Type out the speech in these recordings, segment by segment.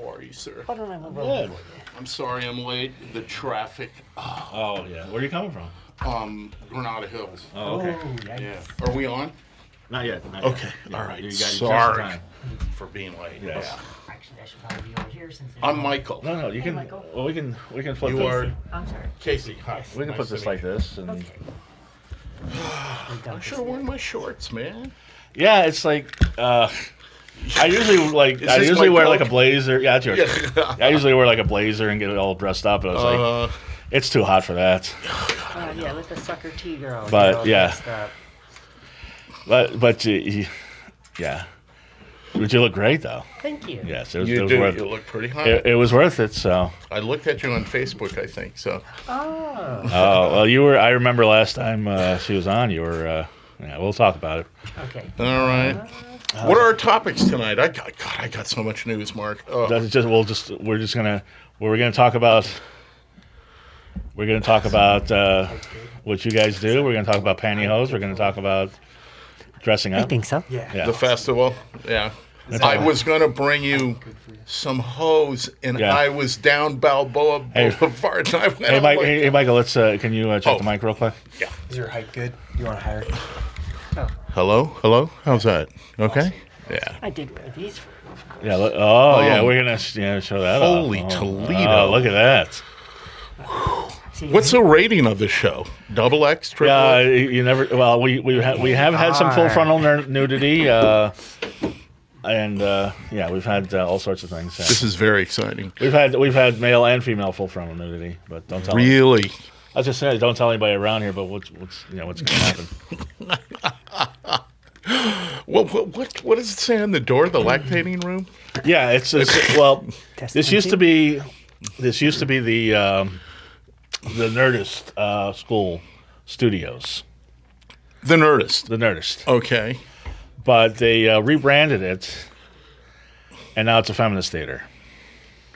How are you, sir? Why don't I move over Good. for you? I'm sorry I'm late. The traffic. Oh, yeah. Where are you coming from? Granada Hills. Oh, okay. yikes. Yeah. Are we on? Not yet. Not yet. Okay. Yeah, All right. You got just Sorry time. for being late. Yes. Yeah. Actually, I should probably be over here since there's I'm Michael. No, you Hey, can. Michael. Well, we can flip You this. are I'm sorry. Kacy. Hi. We can Nice put to this meet like you. this, and Okay. I should have worn my shorts, man. yeah, it's like. I usually like. Is I this usually my wear coat? like a blazer. Yeah, it's yours. Yeah. I usually wear like a blazer and get it all dressed up. But I was like, it's too hot for that. Yeah, let the sucker T-girl. But, get all yeah. dressed up. But yeah. But you look great though. Thank you. Yes, it was, You it was do. worth You it. look pretty hot. It was worth it. So. I looked at you on Facebook, I think. So Oh. Oh well, you were. I remember last time she was on. You were. Yeah, we'll talk about it. Okay. all right. What are our topics tonight? I got so much news, Mark. Oh. That's just. We're gonna talk about. We're gonna talk about what you guys do. We're gonna talk about pantyhose. We're gonna talk about dressing I up. think so. Yeah. The festival, yeah. I was going to bring you some hose, and Yeah. I was down Balboa Hey. Boulevard, and I went Hey, on Mike. like- Hey, Michael. Let's. Can you check Oh. the mic real quick? Yeah. Is your height good? You want to hire? Hello? How's that? Okay? Yeah. I did wear these for Yeah. Yeah. We're gonna show that. Holy off. Toledo. Oh, look at that. See, What's the rating of this show? Double X, triple Yeah. X? You never. Well, we have had some full frontal nudity. And yeah, we've had all sorts of things. This is very exciting. We've had male and female full frontal nudity, but don't tell. Really? I was just saying, don't tell anybody around here. But what's going to happen? What does it say on the door? The lactating room? Yeah, it's well. Test This used to be the Nerdist school studios, The Nerdist. the Nerdist, Okay. but they rebranded it, and now it's a feminist theater.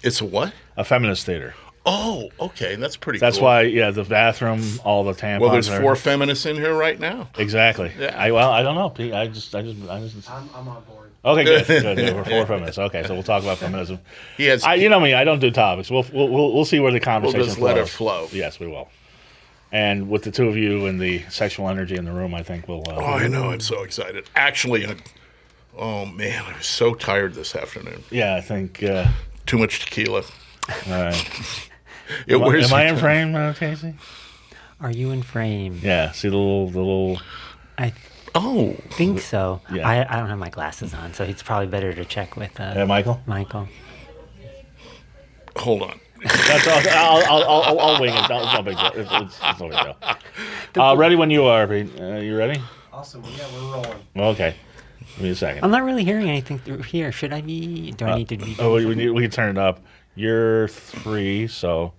It's a what? A feminist theater. Oh, okay. That's pretty That's cool. why, yeah, the bathroom, all the tampons. Well, there's are- 4 feminists in here right now. Exactly. Yeah. I don't know, Pete. I just. I'm on board. Okay, good. Good. We're 4 feminists. Okay, so we'll talk about feminism. He has. You know me. I don't do topics. We'll see where the conversation We'll just let it flows. flow. Yes, we will. And with the two of you and the sexual energy in the room, I think we'll. Oh, I know. I'm so excited. Actually, oh man, I was so tired this afternoon. Yeah, I think. Too much tequila. All right. It wears Am I you in down. frame, Kacy? Are you in frame? Yeah. See the little. I Oh, think so. Yeah. I don't have my glasses on, so it's probably better to check with Yeah, Michael. Michael. hold on. That's all. I'll wing it. It's no big deal. It's no big deal. Ready when you are, Pete. You ready? Awesome. Yeah, we're rolling. Okay. Give me a second. I'm not really hearing anything through here. Should I be? Do I need to be? Oh, we can turn it up. You're 3, so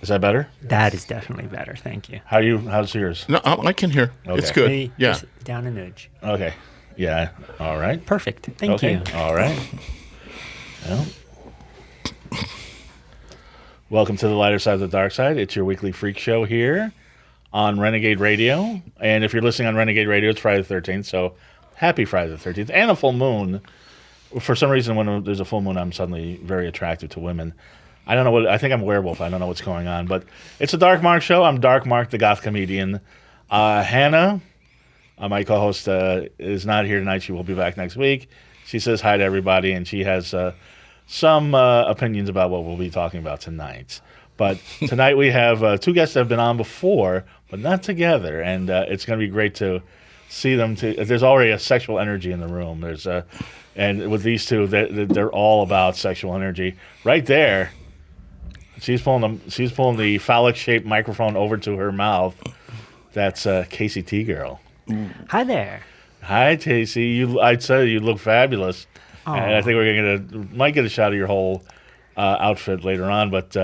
is that better? That is definitely better. Thank you. How's yours? No, I can hear. It's Okay. good. Maybe Yeah. just down a nudge. Okay. Yeah. All right. Perfect. Thank Okay. you. All right. Well, welcome to the lighter side of the dark side. It's your weekly freak show here on Renegade Radio. And if you're listening on Renegade Radio, it's Friday the 13th. So happy Friday the 13th. And a full moon. For some reason, when there's a full moon, I'm suddenly very attractive to women. I don't know I think I'm a werewolf. I don't know what's going on. But it's a Dark Mark show. I'm Dark Mark, the goth comedian. Hannah, my co-host, is not here tonight. She will be back next week. She says hi to everybody, and she has some opinions about what we'll be talking about tonight. But tonight we have 2 guests that have been on before, but not together. And it's going to be great to see them. There's already a sexual energy in the room. And with these two, they're all about sexual energy. Right there, she's pulling the phallic-shaped microphone over to her mouth. That's Kacy TGirl. Hi there. Hi, Kacy. I'd say you look fabulous. And I think we're might get a shot of your whole outfit later on. But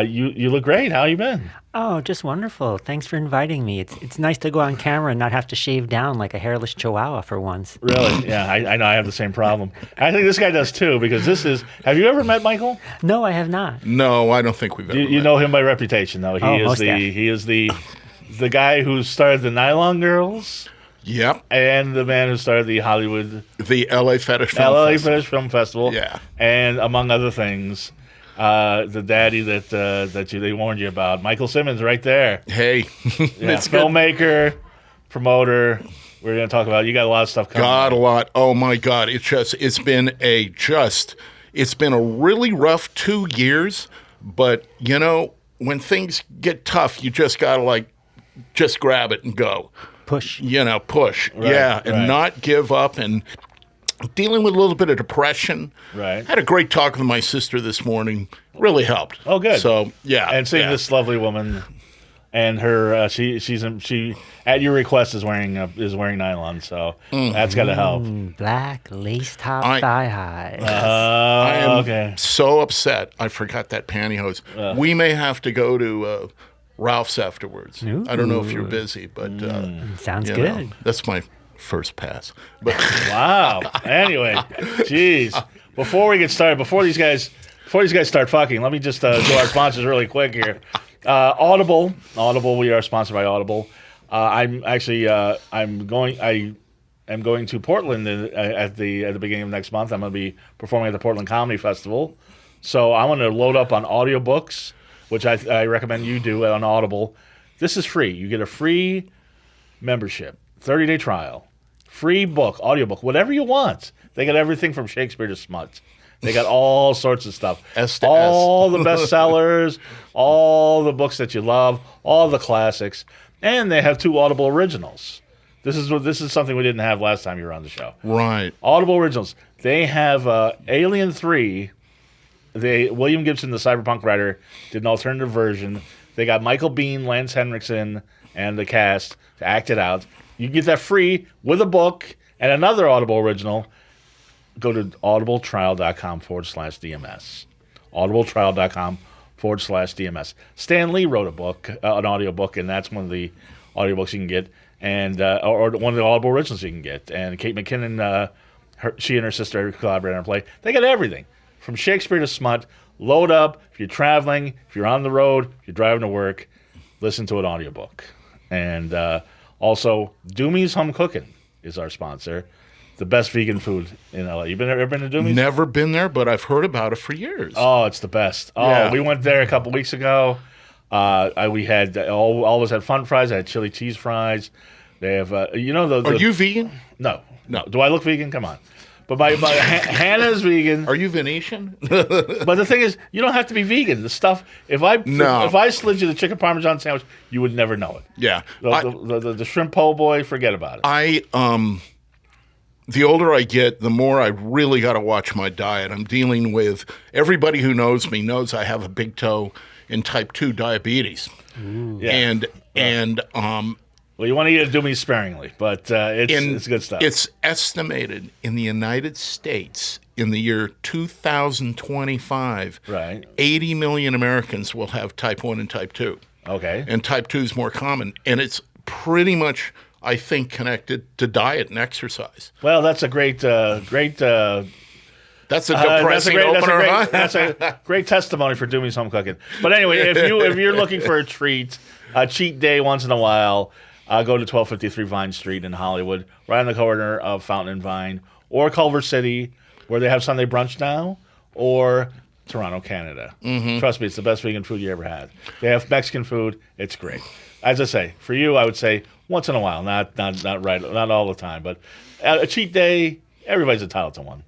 you look great. How you been? Oh, just wonderful. Thanks for inviting me. It's nice to go on camera and not have to shave down like a hairless chihuahua for once. Really? Yeah, I know I have the same problem. I think this guy does too, because have you ever met Michael? No, I have not. No, I don't think we've ever. You met. know him by reputation, though. Most He is the guy who started the Nylon girls. Yep. and the man who started the Hollywood The LA Fetish Film LA Festival. Fetish Film Festival. Yeah. And among other things, the daddy that they warned you about, Michael Simmons, right there. Hey, Yeah, it's good. filmmaker, promoter. We're going to talk about. You got a lot of stuff coming. God, a lot. Oh my God! It's been a really rough 2 years. But when things get tough, you just gotta just grab it and go. Push. Push. Right, Yeah, and right. not give up. And dealing with a little bit of depression. Right. Had a great talk with my sister this morning. Really helped. Oh, good. So yeah, And seeing yeah. this lovely woman, and her, she at your request is wearing nylon, so that's got to help. Black lace top I- thigh high. I am Okay. so upset. I forgot that pantyhose. We may have to go to Ralph's afterwards. I don't know if you're busy, but Sounds you know, good. that's my first pass. But Wow. Anyway, jeez. Before we get started, before these guys start fucking, let me just do our sponsors really quick here. Audible. We are sponsored by Audible. I'm going to Portland at the beginning of next month. I'm going to be performing at the Portland Comedy Festival. So I want to load up on audiobooks, which I recommend you do on Audible. This is free. You get a free membership, 30-day trial, free book, audiobook, whatever you want. They got everything from Shakespeare to smut. They got all sorts of stuff. S to all the bestsellers, all the books that you love, all the classics, and they have 2 Audible originals. This is something we didn't have last time you were on the show. right. Audible originals. They have Alien 3. William Gibson, the cyberpunk writer, did an alternative version. They got Michael Biehn, Lance Henriksen, and the cast to act it out. You get that free with a book and another Audible original. Go to audibletrial.com/DMS. audibletrial.com/DMS. Stan Lee wrote a book, an audiobook, and that's one of the audiobooks you can get, and or one of the Audible originals you can get. And Kate McKinnon, she and her sister collaborated on a play. They got everything from Shakespeare to smut. Load up if you're traveling, if you're on the road, if you're driving to work. Listen to an audiobook. And also, Doomy's Home Cooking is our sponsor. The best vegan food in LA. Ever been to Doomy's? Never been there, but I've heard about it for years. Oh, it's the best. Oh, Yeah. we went there a couple weeks ago. We had all of us had fun fries. I had chili cheese fries. They have Are you vegan? No. No. Do I look vegan? Come on. But my Hannah's vegan. Are you Venetian? But the thing is, you don't have to be vegan. The stuff. If I slid you the chicken parmesan sandwich, you would never know it. Yeah. The shrimp po' boy, forget about it. The older I get, the more I really got to watch my diet. I'm dealing with everybody who knows me knows I have a big toe in type 2 diabetes. Yeah. And Well, you want to eat it, do me sparingly, but it's good stuff. It's estimated in the United States in the year 2025, Right. 80 million Americans will have type 1 and type 2. Okay. And type 2 is more common. And it's pretty much, I think, connected to diet and exercise. Well, that's a great. That's a depressing opener, huh? That's a great testimony for Doomy's Home Cooking. But anyway, if you're looking for a treat, a cheat day once in a while, go to 1253 Vine Street in Hollywood, right on the corner of Fountain and Vine, or Culver City, where they have Sunday brunch now, or Toronto, Canada. Mm-hmm. Trust me, it's the best vegan food you ever had. They have Mexican food. It's great. As I say, for you, I would say once in a while, not all the time, but a cheat day. Everybody's entitled to one.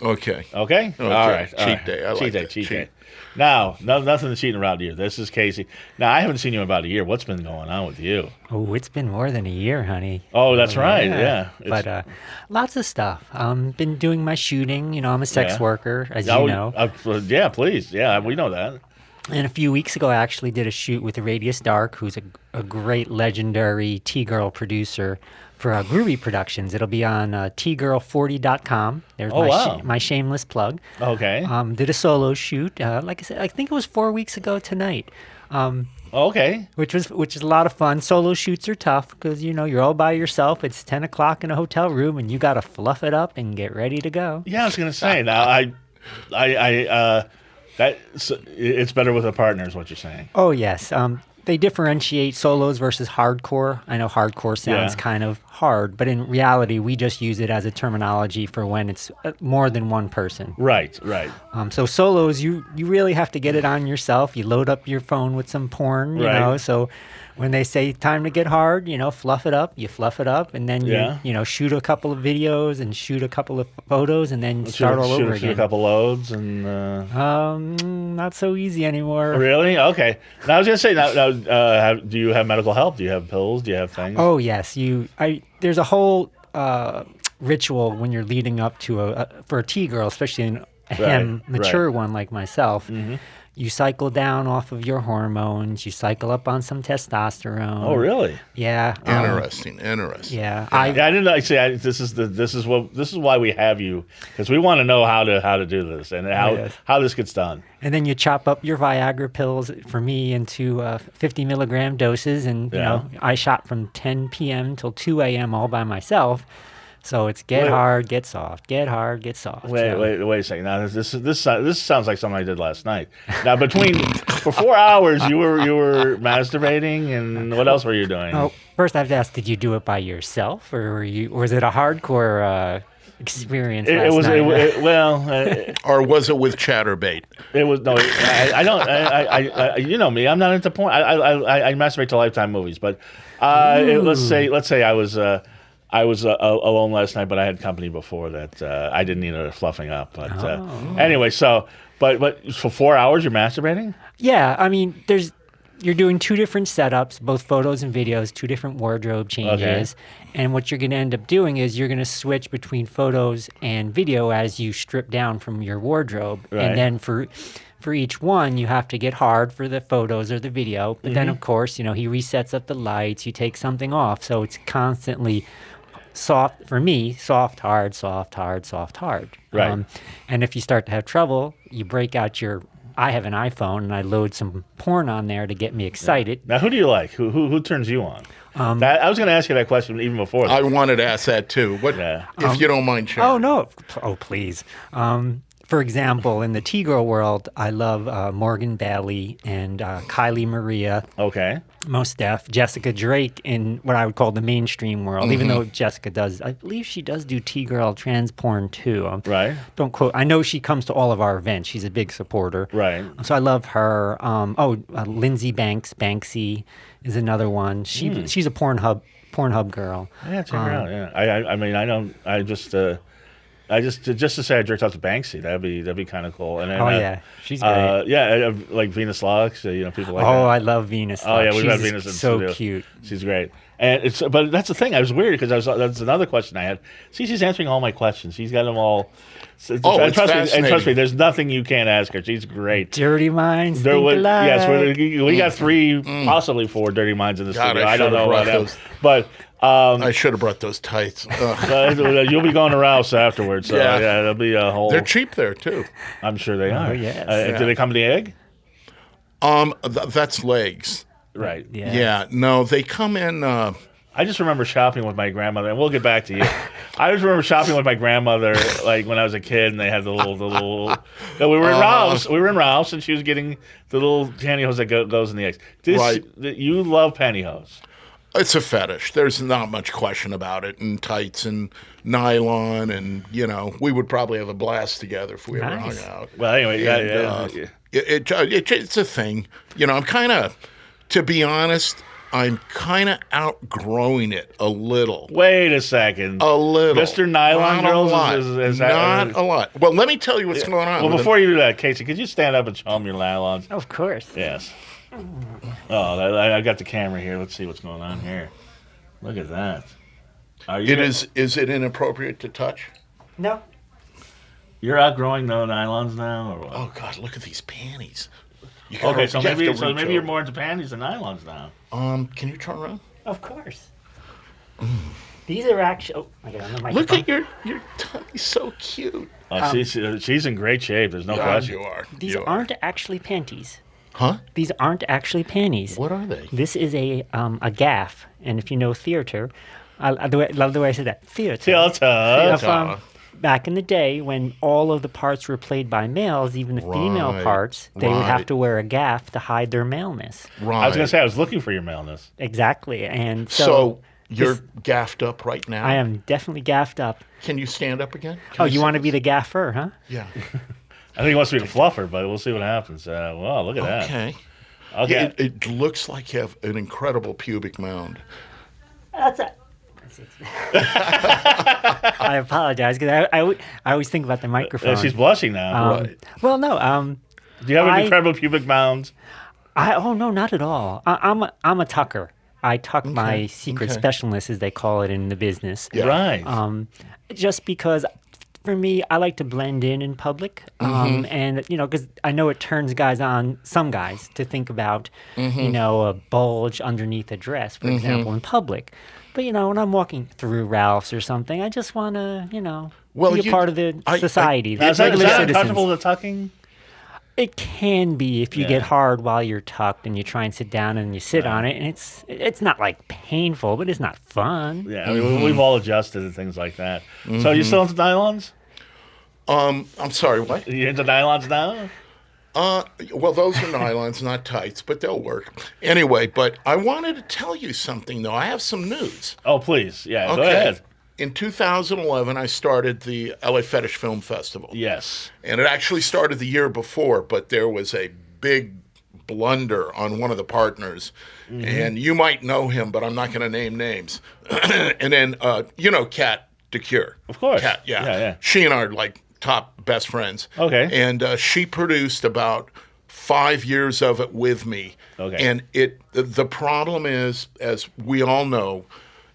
Okay. Okay? All right. Cheat day. I like that. Cheat day. Now, nothing to cheating around here. This is Kacy. Now, I haven't seen you in about a year. What's been going on with you? Oh, it's been more than a year, honey. Oh, that's right. Yeah. But lots of stuff. Been doing my shooting. I'm a sex Yeah. worker, as you know. Yeah, please. Yeah, we know that. And a few weeks ago, I actually did a shoot with Radius Dark, who's a great legendary T-Girl producer for Groovy Productions. It'll be on tgirl40.com. There's my shameless plug. Okay. Did a solo shoot. Like I said, I think it was 4 weeks ago tonight. Okay. Which is a lot of fun. Solo shoots are tough because you're all by yourself. It's 10 o'clock in a hotel room, and you got to fluff it up and get ready to go. Yeah, I was gonna say. Now, it's better with a partner, is what you're saying. Oh yes. they differentiate solos versus hardcore. I know hardcore sounds kind of hard, but in reality, we just use it as a terminology for when it's more than one person. Right. So solos, you really have to get it on yourself. You load up your phone with some porn, you know. So when they say time to get hard, fluff it up. You fluff it up, and then you shoot a couple of videos and shoot a couple of photos, and then start all over again. Shoot a couple loads, and not so easy anymore. Really? Okay. Now I was gonna say, do you have medical help? Do you have pills? Do you have things? Oh yes, there's a whole ritual when you're leading up to for a T-girl, especially a mature one like myself. Mm-hmm. You cycle down off of your hormones. You cycle up on some testosterone. Oh, really? Yeah. Interesting. Yeah. I didn't actually. This is why we have you, because we want to know how to do this and how this gets done. And then you chop up your Viagra pills for me into 50 milligram doses, and I shot from 10 p.m. till 2 a.m. all by myself. So it's get hard, get soft, get hard, get soft. Wait a second. Now this sounds like something I did last night. Now for 4 hours you were masturbating, and what else were you doing? Oh, first I have to ask, did you do it by yourself, or was it a hardcore experience last night? Or was it with Chatterbait? It was no. I don't. You know me. I'm not into porn. I masturbate to Lifetime movies, but let's say I was alone last night, but I had company before that. I didn't need a fluffing up. But anyway, but for 4 hours you're masturbating? Yeah, I mean, you're doing two different setups, both photos and videos, two different wardrobe changes. Okay. And what you're going to end up doing is you're going to switch between photos and video as you strip down from your wardrobe. Right. And then for each one, you have to get hard for the photos or the video. But then, of course, he resets up the lights. You take something off. So it's constantly soft, for me, soft, hard, soft, hard, soft, hard. Right. And if you start to have trouble, you break out I have an iPhone, and I load some porn on there to get me excited. Now, who do you like? Who turns you on? I was going to ask you that question even before. I wanted to ask that too. If you don't mind sharing? Oh no! Oh please. For example, in the T-girl world, I love Morgan Bailey and Kylie Maria. Okay. Most Def, Jessica Drake in what I would call the mainstream world, even though Jessica I believe she does do T-girl trans porn too. Right. Don't quote. I know she comes to all of our events. She's a big supporter. Right. So I love her. Lindsay Banksy is another one. She's a Pornhub girl. Yeah, check her out. Yeah. Just to say I jerked out to Banksy, that'd be kind of cool. And then, she's great. Like Venus Lux, people like that. Oh, I love Venus Lux. Oh yeah, we've had Venus in so studio. Cute. She's great. And but that's the thing. I was weird because that's another question I had. See, she's answering all my questions. She's got them all. It's trust me, there's nothing you can't ask her. She's great. Dirty minds. Think alike. Yes, we got 3, possibly 4 dirty minds in the studio. I don't know about that, but. I should have brought those tights. You'll be going to Ralph's afterwards, so yeah, there'll be a whole. They're cheap there too. I'm sure they are. Yes. Do they come in the egg? That's legs. Right. Yeah. No, they come in. I just remember shopping with my grandmother, and we'll get back to you. I just remember shopping with my grandmother, like when I was a kid, and they had the little. No, we were in Ralph's. We were in Ralph's, and she was getting the little pantyhose that goes in the eggs. You love pantyhose. It's a fetish. There's not much question about it. And tights and nylon, and we would probably have a blast together if we ever hung out. Well, anyway, it's a thing. I'm kind of, to be honest, I'm kind of outgrowing it a little. Wait a second. A little. Mr. Nylon Girls is not a lot. Well, let me tell you what's going on. Well, before you do that, Kacy, could you stand up and show them your nylons? Of course. Yes. Oh, I got the camera here. Let's see what's going on here. Look at that. Is it inappropriate to touch? No. You're outgrowing no nylons now, or what? Oh God, look at these panties. So maybe you're more into panties than nylons now. Can you turn around? Of course. These are actually. Oh, I got on the microphone. Look at your tummy, so cute. She's in great shape. There's no question. You are. These aren't actually panties. Huh? These aren't actually panties. What are they? This is a gaff, and if you know theater, I love the way I said that. Theater. back in the day when all of the parts were played by males, even the female Right, parts, they would have right. to wear a gaff to hide their maleness. Right. I was going to say I was looking for your maleness. Exactly. And So you're this- gaffed up right now. I am definitely gaffed up. Can you stand up again? Oh, you want to be the gaffer, huh? Yeah. I think he wants me to fluffer, but we'll see what happens. Well, look at that. Okay. Okay. It looks like you have an incredible pubic mound. That's it. I apologize because I always think about the microphone. She's blushing now. Right. Well, no. Do you have an I- incredible pubic mound? Oh no, not at all. I'm a tucker. I tuck my secret okay. specialness, as they call it in the business. Yeah. Right. Just because, for me, I like to blend in public, and because I know it turns some guys to think about, a bulge underneath a dress, for example, in public. But when I'm walking through Ralph's or something, I just want to, be a part of the society. Now, the is that regular citizens. uncomfortable, the tucking? It can be if you Yeah. get hard while you're tucked and you try and sit down and you sit on it, and it's not like painful, but it's not fun. Yeah, I mean, we've all adjusted and things like that. So you still into nylons? I'm sorry, what? You into nylons now? Well, those are nylons, not tights, but they'll work. Anyway, but I wanted to tell you something, though. I have some news. Oh, please. Yeah, go ahead. In 2011, I started the LA Fetish Film Festival. Yes. And it actually started the year before, but there was a big blunder on one of the partners. And you might know him, but I'm not going to name names. And then, Kacy TGirl. Of course. Kat, yeah. Yeah. She and I are like top best friends. Okay. And she produced about 5 years of it with me. Okay. And the problem is, as we all know,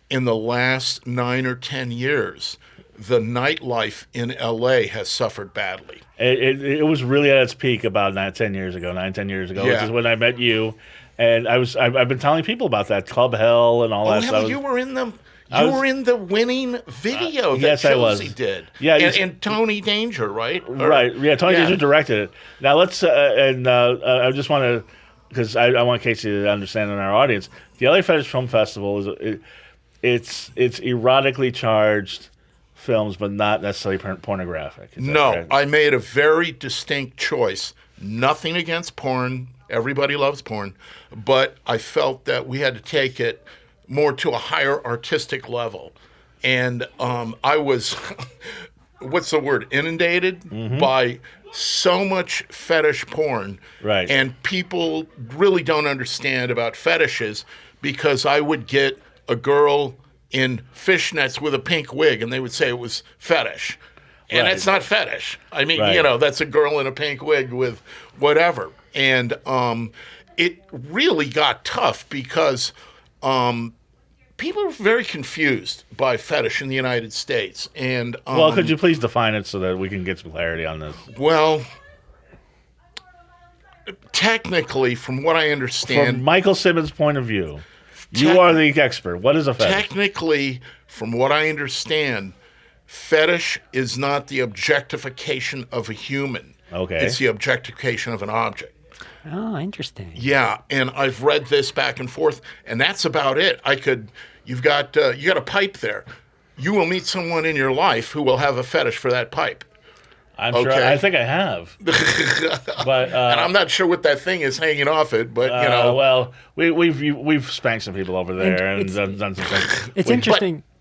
in the last 9 or 10 years, the nightlife in LA has suffered badly. It was really at its peak about 9, 10 years ago, which Yeah. is when I met you. And I've been telling people about that Club Hell and all Oh, that hell, stuff. you were in the I was- were in the winning video that yes, I was. Chelsea did. Yeah, and Tony Danger, right? Right. Yeah, Tony Danger directed it. Now let's I just want to, because I want Kacy to understand in our audience, the LA Fetish Film Festival it's erotically charged films, but not necessarily pornographic. Is that No, correct? I made a very distinct choice. Nothing against porn. Everybody loves porn. But I felt that we had to take it more to a higher artistic level. And I was, what's the word, inundated by so much fetish porn. Right. And people really don't understand about fetishes because I would get a girl in fishnets with a pink wig and they would say it was fetish. And Right. it's not fetish. I mean, Right. that's a girl in a pink wig with whatever. And it really got tough because people are very confused by fetish in the United States. And Well, could you please define it so that we can get some clarity on this? well, technically, from what I From understand, Michael Simmons' point of view, you are the expert. What is a fetish? technically, from what I understand, fetish is not the objectification of a human. Okay. It's the objectification of an object. Oh, interesting. Yeah, and I've read this back and forth, and that's about it. You got a pipe there. You will meet someone in your life who will have a fetish for that pipe. I'm sure. Okay. I think I have. But And I'm not sure what that thing is hanging off it, but well, we've spanked some people over there and it's- done some things. It's Wait,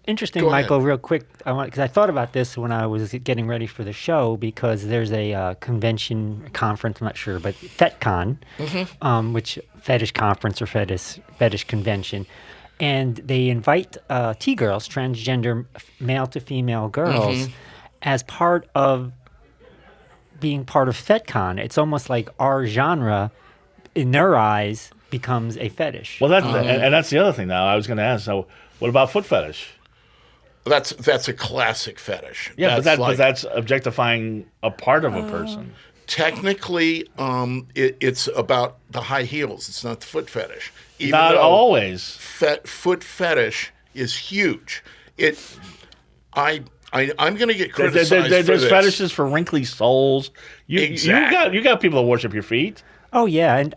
interesting, Go ahead. Michael. Real quick, because I thought about this when I was getting ready for the show because there's a conference. I'm not sure, but FetCon, which fetish conference or fetish convention, and they invite T-girls, transgender male to female girls, as part of being part of FetCon. It's almost like our genre, in their eyes, becomes a fetish. Well, and that's the other thing. Now I was going to ask. So, what about foot fetish? that's a classic fetish. Yeah, but like, that's objectifying a part of a person. technically it's about the high heels. It's not the foot fetish. Even Not though always. foot fetish is huge. I'm going to get criticized There's for this. fetishes for wrinkly soles. Exactly. You got people that worship your feet. Oh yeah, and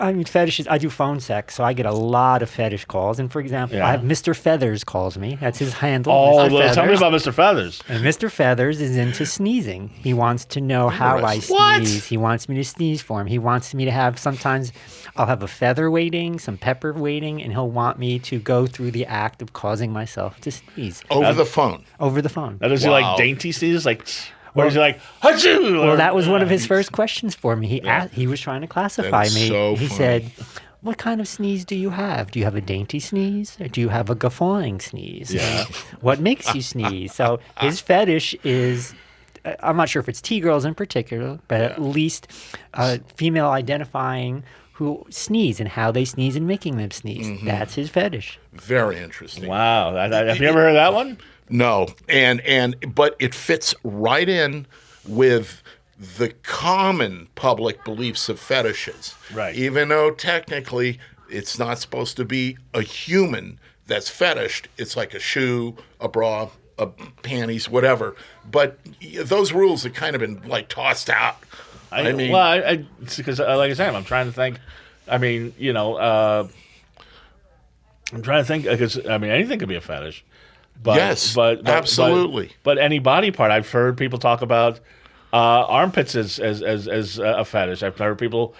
I mean, fetishes. I do phone sex, so I get a lot of fetish calls. And for example, Yeah. I have Mr. Feathers calls me. That's his handle. Oh, Mr. well, tell me Feathers. about Mr. Feathers. And Mr. Feathers is into sneezing. He wants to know how I Interesting. What? sneeze. He wants me to sneeze for him. He wants me to have, sometimes I'll have a feather waiting, some pepper waiting, and he'll want me to go through the act of causing myself to sneeze Over the phone. over the phone. Now, does he Wow. like dainty sneezes? Like, or is he like, Hachoo! Well, that was one of his first questions for me. He was trying to classify is me. so He funny. said, "What kind of sneeze do you have? Do you have a dainty sneeze, or do you have a guffawing sneeze? Yeah. What makes you sneeze?" So his fetish is, I'm not sure if it's T-girls in particular, but at least female identifying who sneeze and how they sneeze and making them sneeze. Mm-hmm. That's his fetish. Very interesting. Wow. Have you ever heard that one? No, but it fits right in with the common public beliefs of fetishes. Right. Even though technically it's not supposed to be a human that's fetished. It's like a shoe, a bra, panties, whatever. But those rules have kind of been like tossed out. I mean, because like I said, I'm trying to think. I mean, I'm trying to think because I mean anything could be a fetish. But, Yes, absolutely. But any body part, I've heard people talk about armpits as a fetish. I've heard people.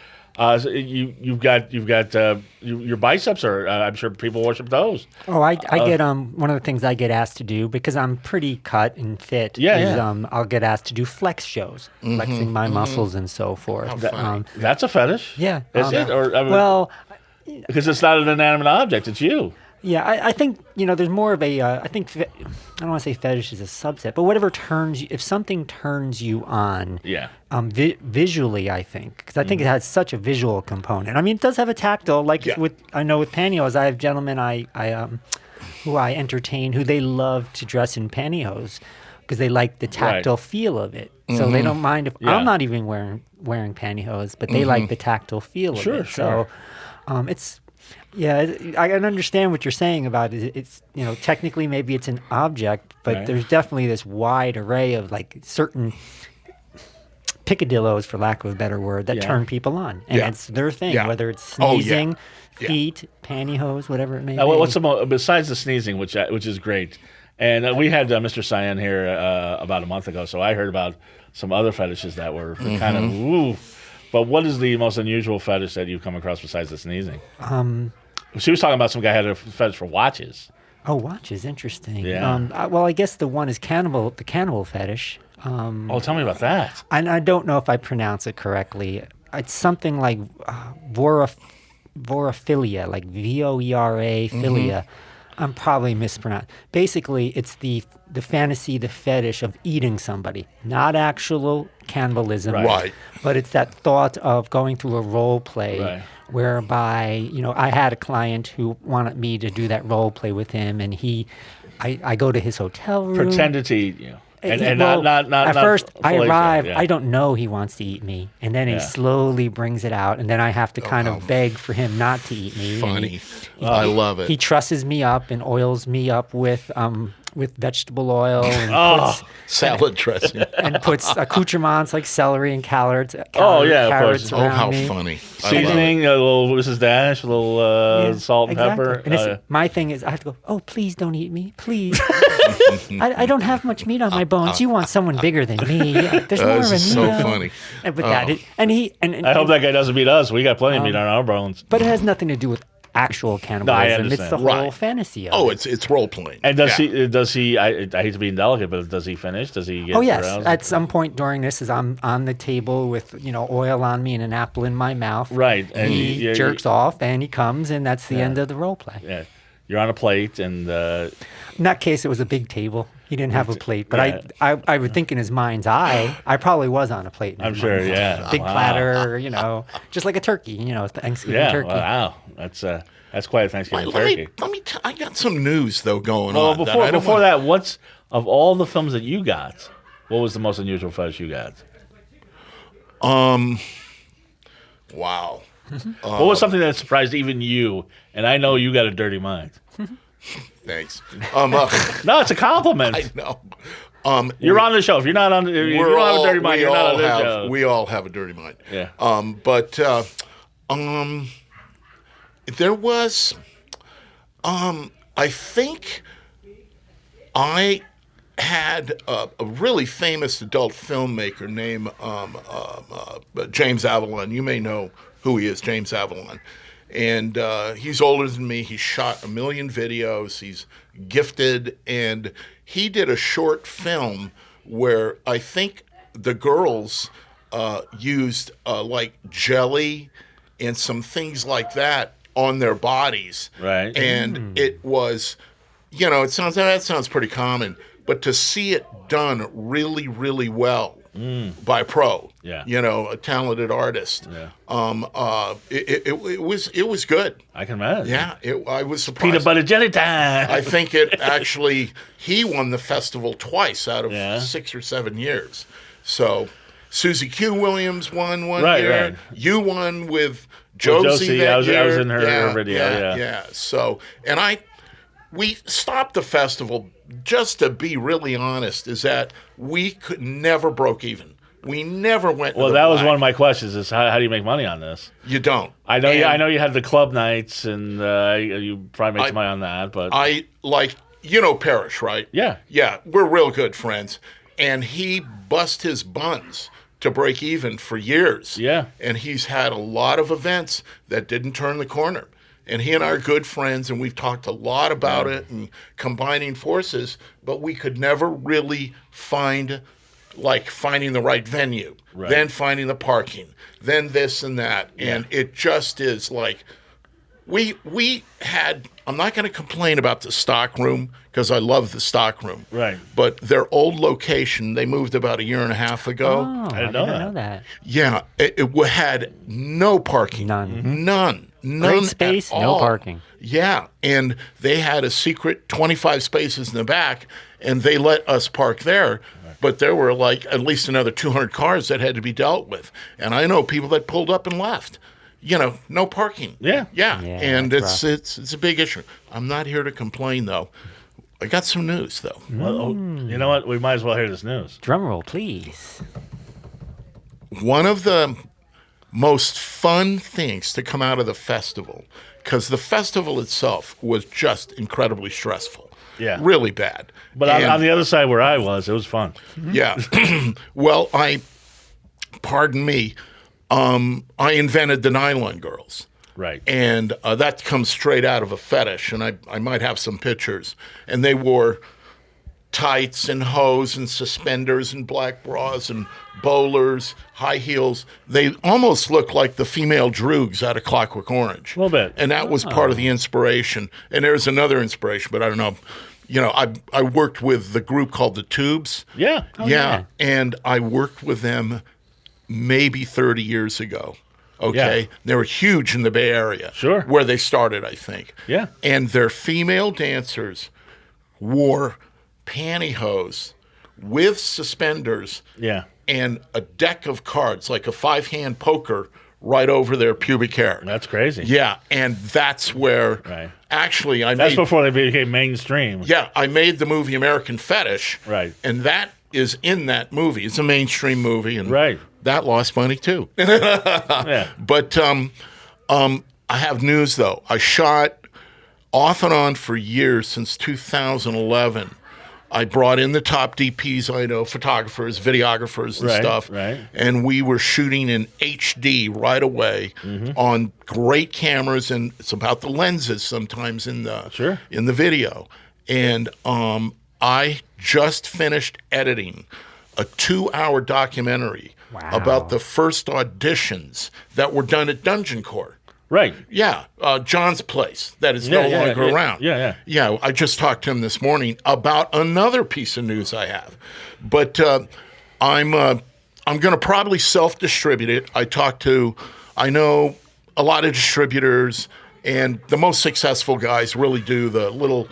You've got your biceps are. I'm sure people worship those. Oh, I get one of the things I get asked to do because I'm pretty cut and fit. Yeah. I'll get asked to do flex shows, flexing my muscles and so forth. That's a fetish. Yeah. Is it? Or I mean, Well, because it's not an inanimate object, it's you. yeah, I think there's more of a. I think I don't want to say fetish is a subset, but whatever turns if something turns you on. Yeah. Visually, I think, because I think it has such a visual component. I mean, it does have a tactile, like Yeah. with pantyhose. I have gentlemen who I entertain who they love to dress in pantyhose because they like the tactile feel of it. So they don't mind if I'm not even wearing pantyhose, but they like the tactile feel of it. Sure. So it's. Yeah, I can understand what you're saying about it. It's technically maybe it's an object, but Right. there's definitely this wide array of like certain picadillos, for lack of a better word, that Yeah. turn people on, and Yeah. it's their thing. Yeah. Whether it's Oh, yeah. sneezing, Yeah. feet, pantyhose, whatever it may Now, be. what's the besides the sneezing, which is great, and we had Mr. Cyan here about a month ago, so I heard about some other fetishes that were kind of ooh. But what is the most unusual fetish that you've come across besides the sneezing? She was talking about some guy had a fetish for watches. Oh, watches, interesting. Yeah. Well, I guess the one is the cannibal fetish. Oh, tell me about that. And I don't know if I pronounce it correctly. It's something like vorophilia, like VOERA philia. I'm probably mispronounced. Basically, it's the fantasy, the fetish of eating somebody, not actual cannibalism. Right. But it's that thought of going through a role play Right. whereby, I had a client who wanted me to do that role play with him, and I go to his hotel room. Pretended to eat you. And Well, not at not first I fellatio, arrive, yeah. I don't know he wants to eat me, and then Yeah. he slowly brings it out, and then I have to kind of beg for him not to eat me. and funny. I love it. He trusses me up and oils me up with vegetable oil and Salad dressing. puts accoutrements like celery and carrots. Oh, yeah, of carrots course. Oh, around how me. funny. I love it. Seasoning, a little Mrs. Dash, a little Yeah, salt and exactly. pepper. And it's, my thing is, I have to go, oh, please don't eat me. Please. I don't have much meat on my bones. You want someone bigger than me. Yeah, there's more of a This is so meat. funny. But that, and I hope that guy doesn't beat us. We got plenty of meat on our bones. But it has nothing to do with actual cannibalism. It's understand. the whole Right. fantasy of Oh, it. it's role playing. And does he? I hate to be indelicate, but does he finish? Does he get Oh yes! aroused? At some point during this, as I'm on the table with oil on me and an apple in my mouth, Right, and he you- jerks off and he comes, and that's the end of the role play. Yeah. You're on a plate, and In that case, it was a big table. He didn't have a plate, but Yeah. I would think in his mind's eye, I probably was on a plate. in I'm his sure, mind's eye. yeah. Big Wow. platter, just like a turkey, Thanksgiving yeah, turkey. wow, that's quite a Thanksgiving turkey. I got some news though going Well, on. before that, what's of all the films that you got? What was the most unusual fetish you got? Wow. What was something that surprised even you? And I know you got a dirty mind. Thanks. No, it's a compliment. I know. You're on the show. If you're not on, if you don't have a dirty mind, you're not on this show. We all have a dirty mind. Yeah. But There was, I think I had a really famous adult filmmaker named James Avalon. You may know who he is, James Avalon. And he's older than me. He's shot 1 million videos. He's gifted. And he did a short film where I think the girls used like jelly and some things like that on their bodies. Right. And it was, that sounds pretty common. But to see it done really, really well by a pro, a talented artist, it was good. I can imagine. Yeah, I was surprised. Peanut butter jelly time. I think he won the festival twice out of 6 or 7 years. So Susie Q. Williams won one year. Right. You won with Josie that year. I was in her video. Yeah. So, we stopped the festival, just to be really honest, is that we could never broke even. We never went. Well, that was one of my questions: is how do you make money on this? You don't. I know. I know you had the club nights, and you probably make some money on that. But Parrish, right? Yeah. We're real good friends, and he bust his buns to break even for years. Yeah. And he's had a lot of events that didn't turn the corner. And he and I are good friends, and we've talked a lot about it and combining forces, but we could never really finding the right venue, then finding the parking, then this and that. And it just is like, we had, I'm not going to complain about the stock room because I love the stock room. Right. But their old location, they moved about 1.5 years ago. Oh, I didn't know that. Yeah, it had no parking. None. Great space, no parking. Yeah, and they had a secret 25 spaces in the back, and they let us park there. But there were at least another 200 cars that had to be dealt with. And I know people that pulled up and left. No parking. Yeah. And it's a big issue. I'm not here to complain, though. I got some news, though. Well, you know what? We might as well hear this news. Drum roll, please. One of the most fun things to come out of the festival, because the festival itself was just incredibly stressful. Yeah. Really bad. But on the other side where I was, it was fun. Yeah. Well, pardon me, I invented the Nylon girls. Right. And that comes straight out of a fetish, and I might have some pictures. And they wore tights and hose and suspenders and black bras and bowlers, high heels. They almost look like the female droogs out of Clockwork Orange. A little bit. And that was part of the inspiration. And there's another inspiration, but I don't know. I worked with the group called The Tubes. Yeah. Yeah. And I worked with them maybe 30 years ago. Okay. Yeah. They were huge in the Bay Area. Sure. Where they started, I think. Yeah. And their female dancers wore pantyhose with suspenders and a deck of cards, like a 5-hand poker, right over their pubic hair. That's crazy. Yeah, and that's where actually That's before they became mainstream. Yeah, I made the movie American Fetish. Right. And that is in that movie. It's a mainstream movie, and that lost money too. Yeah. But I have news though. I shot off and on for years since 2011. I brought in the top DPs I know, photographers, videographers, and stuff. Right. And we were shooting in HD right away on great cameras, and it's about the lenses sometimes in the video. And I just finished editing a 2-hour documentary about the first auditions that were done at Dungeon Corps. Right. Yeah. John's place that is no longer around. Yeah. I just talked to him this morning about another piece of news I have. But I'm going to probably self-distribute it. I know a lot of distributors, and the most successful guys really do the little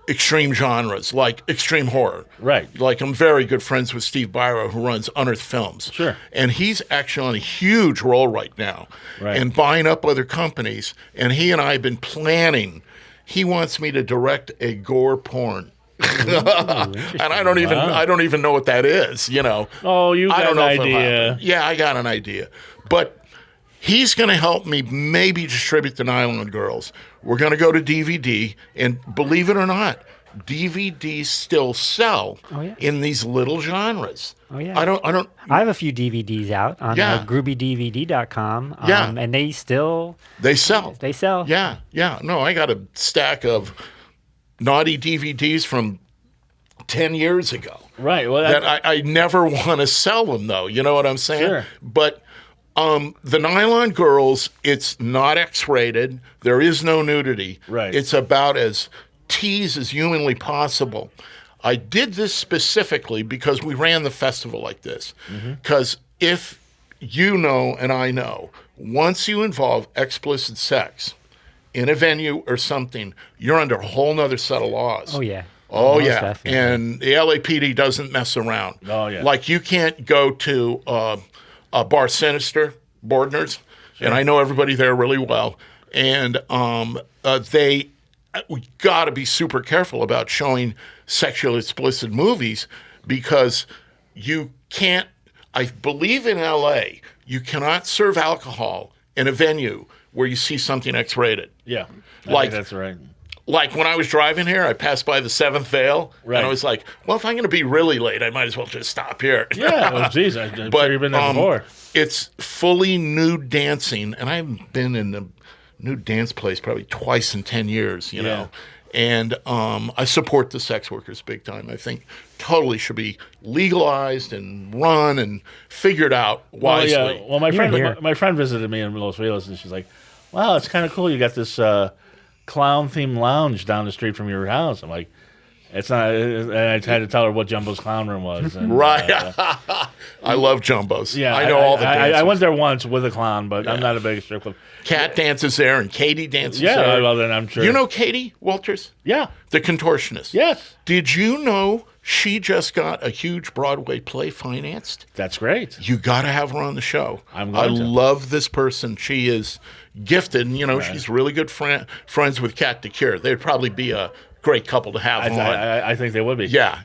extreme genres, like extreme horror. Right. Like, I'm very good friends with Steve Byro, who runs Unearthed Films. Sure. And he's actually on a huge roll right now and buying up other companies. And he and I have been planning. He wants me to direct a gore porn. And I don't even know what that is, Oh, you got an idea. Yeah, I got an idea. But He's going to help me maybe distribute the Nylon Girls. We're going to go to DVD, and believe it or not, DVDs still sell in these little genres. Oh yeah. I have a few DVDs out on groovydvd.com. And they sell. They sell. Yeah. No, I got a stack of naughty DVDs from 10 years ago. Right. Well, that I never want to sell them, though. You know what I'm saying? Sure. But the Nylon Girls, it's not X-rated. There is no nudity. Right. It's about as tease as humanly possible. I did this specifically because we ran the festival like this. Because if you know and I know, once you involve explicit sex in a venue or something, you're under a whole nother set of laws. Oh, yeah. Oh, Most yeah. definitely. And the LAPD doesn't mess around. Oh, yeah. Like, you can't go to Bar Sinister, Bordner's, and I know everybody there really well. And we got to be super careful about showing sexually explicit movies because you can't, I believe in LA, you cannot serve alcohol in a venue where you see something X-rated. Yeah. I Like- think that's right. Like when I was driving here, I passed by the Seventh Veil, Right. and I was like, well, if I'm going to be really late, I might as well just stop here. Yeah. Well, geez, I'm But sure you've been there before. it's fully nude dancing, and I haven't been in the nude dance place probably twice in 10 years, you know. And I support the sex workers big time. I think totally should be legalized and run and figured out wisely. Well, yeah. Well, my friend visited me in Los Feliz, and she's like, wow, it's kind of cool. You got this clown-themed lounge down the street from your house. I'm like, it's not. And I had to tell her what Jumbo's Clown Room was. And, Right. I love Jumbos. Yeah, I know all the dancers. I went there once with a clown, but I'm not a big strip club. Kat dances there, and Katie dances Yeah, there. well, then I'm sure. You know Katie Walters? Yeah. The contortionist. Yes. Did you know she just got a huge Broadway play financed? That's great. You got to have her on the show. I'm I going to. love this person. She is gifted, and she's really good friends with Kat TGirl. They'd probably be a great couple to have on. I think they would be. Yeah.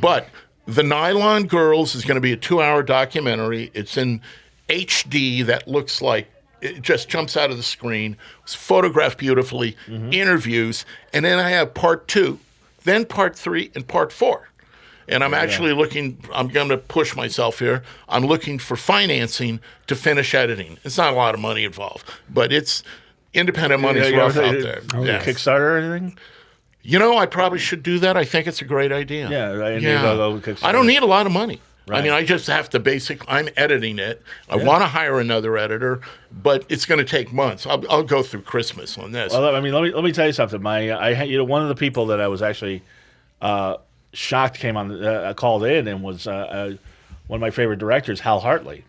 But the Nylon Girls is going to be a 2-hour documentary. It's in HD that looks like it just jumps out of the screen. It's photographed beautifully, interviews, and then I have part 2, then part 3, and part 4. And I'm actually I'm going to push myself here. I'm looking for financing to finish editing. It's not a lot of money involved, but it's independent money's rough out there. Yeah. Kickstarter or anything? I probably should do that. I think it's a great idea. I don't need a lot of money. Right. I mean, I just have to I'm editing it. I want to hire another editor, but it's going to take months. I'll go through Christmas on this. Well, I mean, let me tell you something. One of the people that I was actually shocked came on, called in, and was one of my favorite directors, Hal Hartley.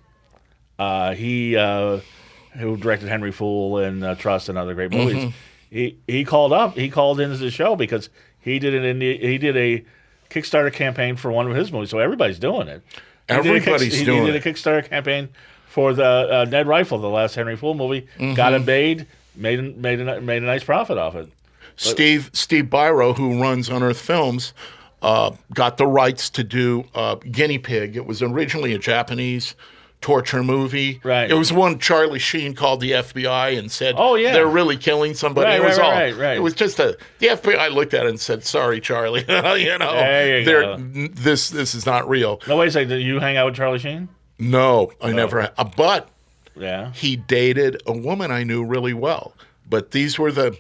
He who directed Henry Fool and Trust and other great movies. He called into the show because he did a Kickstarter campaign for one of his movies, so everybody's doing it. Everybody's doing it. He did a Kickstarter campaign for the Ned Rifle, the last Henry Fool movie. Got it made a nice profit off it. Steve Byro, who runs Unearthed Films, got the rights to do Guinea Pig. It was originally a Japanese torture movie. Right. It was one Charlie Sheen called the FBI and said, "Oh yeah, they're really killing somebody." Right. It was just the FBI looked at it and said, "Sorry, Charlie, There you go. This is not real." No, wait a second. Did you hang out with Charlie Sheen? No, I never. But Yeah. he dated a woman I knew really well. But these were the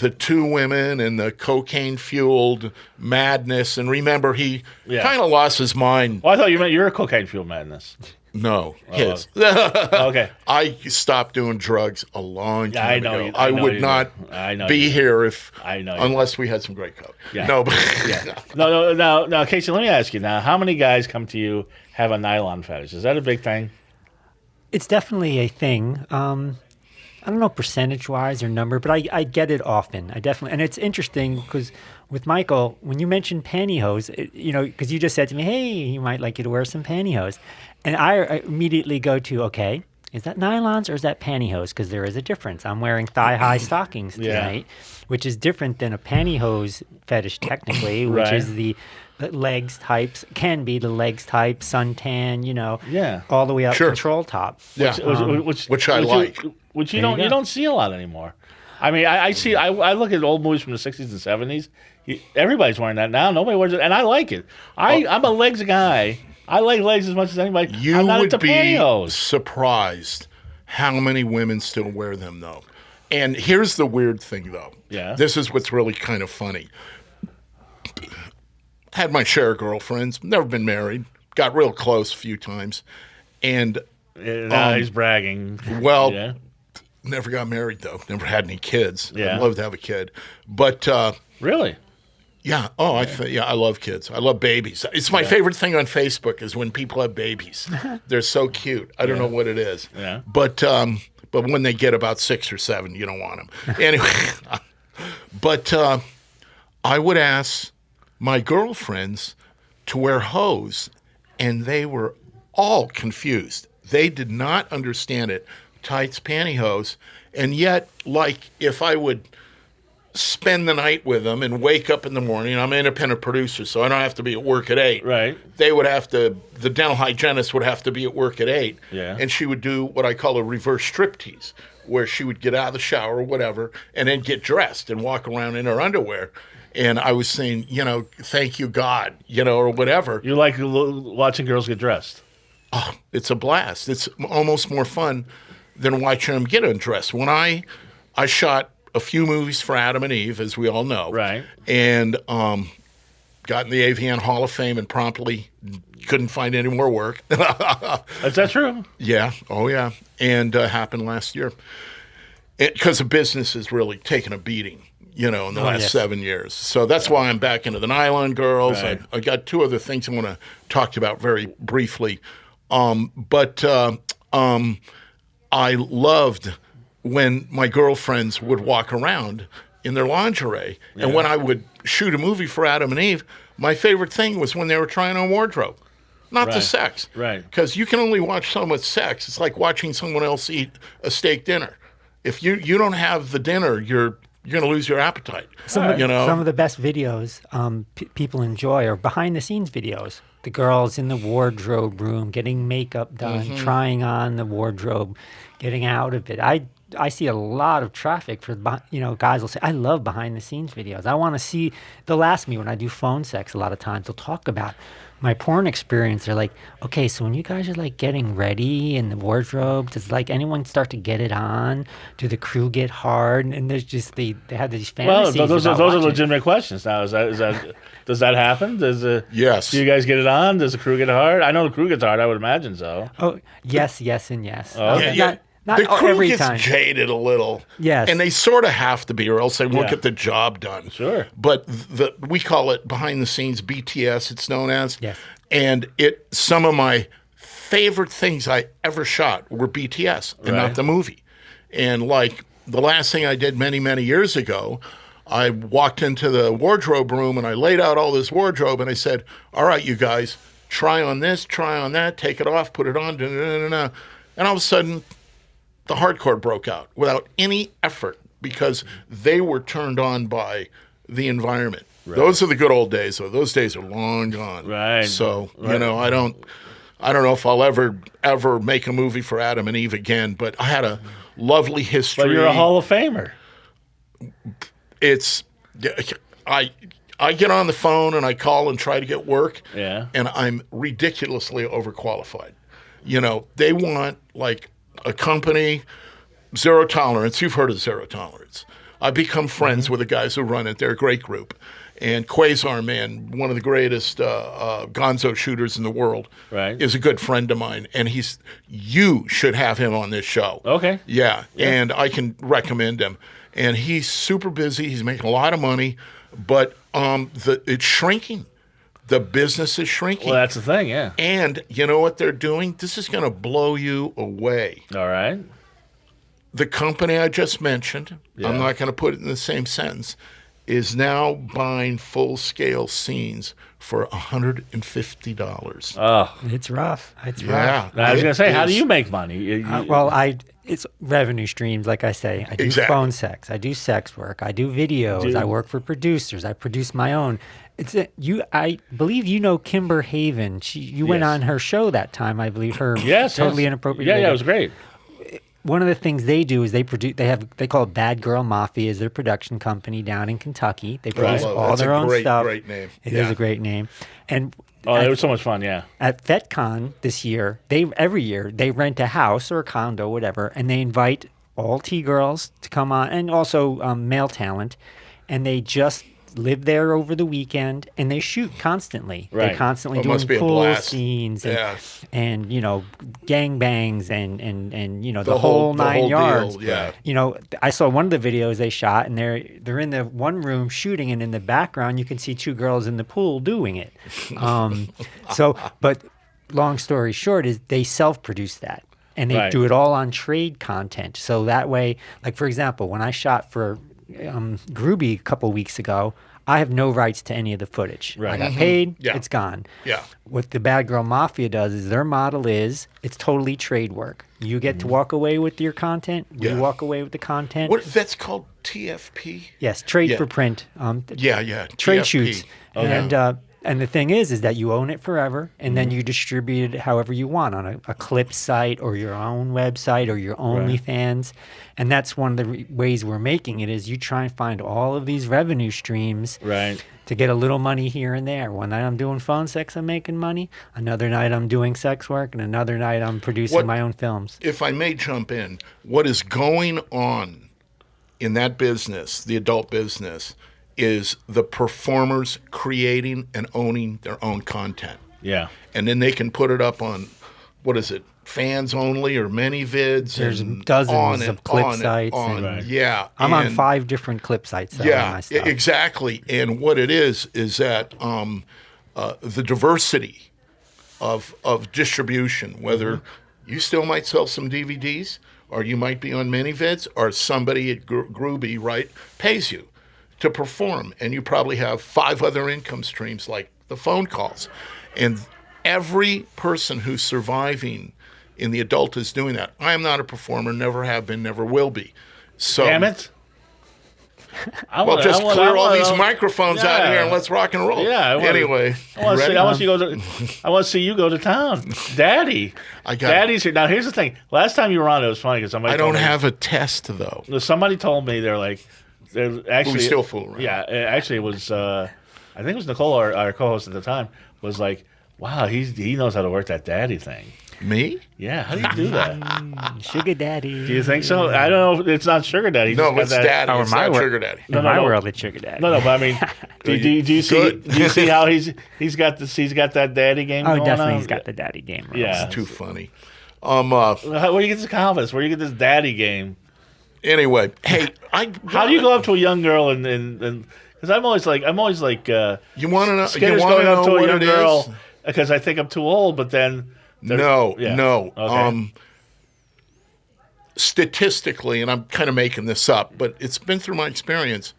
2 women and the cocaine-fueled madness. And remember, he kind of lost his mind. Well, I thought you meant your cocaine fueled madness. No, his. Okay. I stopped doing drugs a long time ago. I know would you not did. be here unless did. we had some great coke. Yeah. No, but No. Now, Kacy, let me ask you now. How many guys come to you have a nylon fetish? Is that a big thing? It's definitely a thing. I don't know percentage-wise or number, but I get it often. And it's interesting because with Michael, when you mentioned pantyhose, because you just said to me, hey, you might like you to wear some pantyhose. And I immediately go to, okay, is that nylons or is that pantyhose? Because there is a difference. I'm wearing thigh-high stockings tonight, which is different than a pantyhose fetish technically, which is the legs types, can be the legs type, suntan, all the way up control top. Yeah. Which I like. Which you don't see a lot anymore. I mean, I look at old movies from the 60s and 70s. Everybody's wearing that now. Nobody wears it, and I like it. I'm a legs guy. I like legs as much as anybody. You I'm not would into be pantyhose. surprised how many women still wear them, though. And here's the weird thing, though. Yeah. This is what's really kind of funny. Had my share of girlfriends. Never been married. Got real close a few times. And now he's bragging. Well, never got married, though. Never had any kids. Yeah. I'd love to have a kid. But really? yeah. Oh, I love kids. I love babies. It's my favorite thing on Facebook is when people have babies. They're so cute. I don't know what it is. Yeah. But when they get about 6 or 7, you don't want them. Anyway, but I would ask my girlfriends to wear hose, and they were all confused. They did not understand it. Tights, pantyhose, and yet, like, if I would spend the night with them and wake up in the morning, I'm an independent producer, so I don't have to be at work at 8. Right. They would have to, the dental hygienist would have to be at work at 8. Yeah. And she would do what I call a reverse striptease, where she would get out of the shower or whatever, and then get dressed and walk around in her underwear. And I was saying, thank you, God, or whatever. You like watching girls get dressed? Oh, it's a blast. It's almost more fun than watching them get undressed. When I shot a few movies for Adam and Eve, as we all know. Right. And got in the AVN Hall of Fame and promptly couldn't find any more work. Is that true? Yeah. Oh, yeah. And happened last year. Because the business has really taken a beating, in the last 7 years. So that's why I'm back into the Nylon Girls. Right. I got 2 other things I want to talk about very briefly. But I loved when my girlfriends would walk around in their lingerie. Yeah. And when I would shoot a movie for Adam and Eve, my favorite thing was when they were trying on wardrobe, not the sex. Right. Because you can only watch so much sex. It's like watching someone else eat a steak dinner. If you don't have the dinner, you're going to lose your appetite. Some of the best videos people enjoy are behind-the-scenes videos. The girls in the wardrobe room getting makeup done, trying on the wardrobe, getting out of it. I see a lot of traffic for, guys will say, I love behind-the-scenes videos. I want to see, they'll ask me when I do phone sex a lot of times, they'll talk about my porn experience. They're like, okay, so when you guys are like getting ready in the wardrobe, does like anyone start to get it on? Do the crew get hard? And there's just, they have these fantasies. Well, those are legitimate questions now. Is that does that happen? Yes. Do you guys get it on? Does the crew get hard? I know the crew gets hard. I would imagine so. Oh, yes, and yes. Oh. Not the crew every gets time. jaded a little. Yes. And they sort of have to be, or else they won't get the job done. Sure. But we call it behind the scenes BTS, it's known as. Yes. And some of my favorite things I ever shot were BTS and not the movie. And like the last thing I did many, many years ago, I walked into the wardrobe room and I laid out all this wardrobe and I said, all right, you guys, try on this, try on that, take it off, put it on, and all of a sudden, the hardcore broke out without any effort because they were turned on by the environment. Right. Those are the good old days, though. Those days are long gone. Right. So, I don't know if I'll ever make a movie for Adam and Eve again, but I had a lovely history. But you're a Hall of Famer. I get on the phone and I call and try to get work. Yeah. And I'm ridiculously overqualified. They want like a company, Zero Tolerance. You've heard of Zero Tolerance. I've become friends with the guys who run it. They're a great group. And Quasar Man, one of the greatest gonzo shooters in the world, is a good friend of mine. And you should have him on this show. Okay. Yeah. And I can recommend him. And he's super busy. He's making a lot of money. But it's shrinking. The business is shrinking. Well, that's the thing, yeah. And you know what they're doing? This is going to blow you away. All right. The company I just mentioned, I'm not going to put it in the same sentence, is now buying full-scale scenes for $150. Oh, It's rough. It's Yeah. rough. I was going to say, how do is. you make money? It's revenue streams, like I say. I do Exactly. phone sex. I do sex work. I do videos. I work for producers. I produce my own. I believe you know Kimber Haven. You went Yes. on her show that time. I believe her. Yes, Totally yes. inappropriate. Yeah, radio. it was great. One of the things they do is they call it Bad Girl Mafia is their production company down in Kentucky. They produce Well, all that's their a own great, stuff. great name. It is Yeah. a great name. And Oh, it was so much fun, yeah. at FetCon this year, every year they rent a house or a condo, whatever, and they invite all T-girls to come on, and also male talent, and they just live there over the weekend, and they shoot constantly. Right. They're constantly It doing must be a pool blast. scenes and, Yeah. and gangbangs and the The whole nine deal, yards. yeah. I saw one of the videos they shot, and they're in the one room shooting, and in the background you can see two girls in the pool doing it. But long story short is they self-produce that, and they Right. do it all on trade content. So that way, like for example, when I shot for Groovy a couple weeks ago, I have no rights to any of the footage. Right. I got paid, Yeah. it's gone. Yeah. What the Bad Girl Mafia does is their model is it's totally trade work. You get to walk away with your content. We Yeah. walk away with the content. What that's called TFP? Yes, trade Yeah. for print. Yeah. Trade TFP. shoots. And the thing is that you own it forever, and then you distribute it however you want on a clip site or your own website or your OnlyFans. And that's one of the ways we're making it is you try and find all of these revenue streams Right. to get a little money here and there. One night I'm doing phone sex, I'm making money. Another night I'm doing sex work, and another night I'm producing my own films. If I may jump in, what is going on in that business, the adult business, is the performers creating and owning their own content. Yeah. And then they can put it up on, what is it, fans only or many vids? There's and dozens on of and clip on and sites on. and- Yeah. I'm on and- 5 different clip sites. Selling my stuff. exactly. And what it is that the diversity of distribution, whether you still might sell some DVDs or you might be on ManyVids or somebody at Groovy, right, pays you to perform. And you probably have 5 other income streams like the phone calls. And every person who's surviving in the adult is doing that. I am not a performer, never have been, never will be. So, Damn it. well, just clear all these microphones out Yeah. here and let's rock and roll. Yeah, I wanna- Anyway, I want ready? to see you go to town, Daddy. Daddy's here. Now here's the thing. Last time you were on, it was funny because somebody. I told don't me- have a test though. Somebody told me they're actually We still fool around. Yeah, actually it was. I think it was Nicole, our co-host at the time, was like, "Wow, he knows how to work that daddy thing." Me? Yeah, how do you do that? Sugar daddy. Do you think so? I don't know. It's not sugar daddy. No, Just it's got that- daddy. Oh, It's my not wor- sugar daddy. In my world, it's sugar daddy. No, but I mean, do you see? Good. Do you see how he's got that daddy game? Oh, going definitely, on? he's got the daddy game. Yeah. It's too funny. Where do you get this confidence? Where do you get this daddy game? Anyway, hey, How do you go up to a young girl and because I'm always like You want to know? Skinner's You want to going up know to a what young it girl is? because I think I'm too old, but then No. Okay. Statistically, and I'm kind of making this up, but it's been through my experience.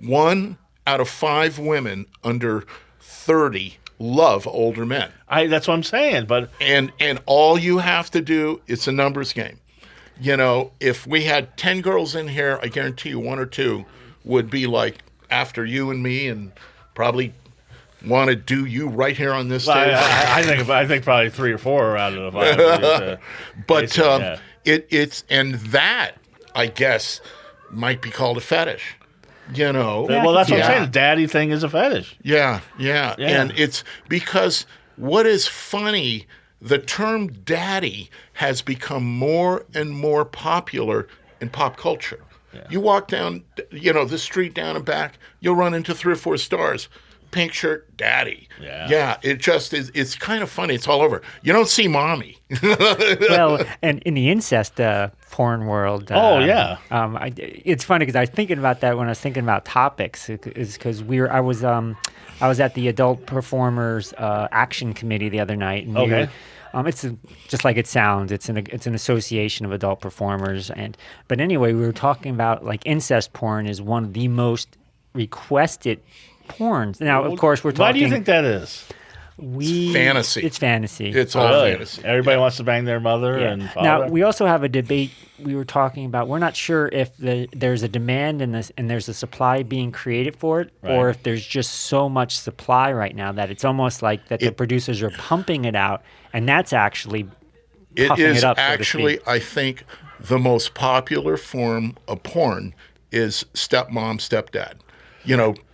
1 out of 5 women under 30 love older men, that's what I'm saying. But and all you have to do, it's a numbers game. You know, if we had 10 girls in here, I guarantee you 1 or 2 would be like after you and me, and probably want to do you right here on this table. I think probably 3 or 4 are out of the 5. But basically, yeah. it's and that, I guess, might be called a fetish. You know. Well, that's what Yeah. I'm saying. The daddy thing is a fetish. Yeah. Yeah. And it's because what is funny, the term daddy has become more and more popular in pop culture. Yeah. You walk down, the street down and back, you'll run into 3 or 4 stars. Pink shirt, daddy. Yeah. It just is. It's kind of funny. It's all over. You don't see mommy. Well, and in the incest porn world. It's funny because I was thinking about that when I was thinking about topics. Is because I was at the Adult Performers Action Committee the other night. And Okay. It's just like it sounds. It's an association of adult performers, but anyway, we were talking about like incest porn is one of the most requested porns. Now, of course, we're talking. Why do you think that is? Fantasy. It's fantasy. It's all Really? fantasy. Everybody wants to bang their mother Yeah. and father. Now we also have a debate. We were talking about. We're not sure if there's a demand in this and there's a supply being created for it, or if there's just so much supply right now that it's almost like that the producers are pumping it out, and that's actually It is it up, actually, so to speak. I think, the most popular form of porn is stepmom, stepdad.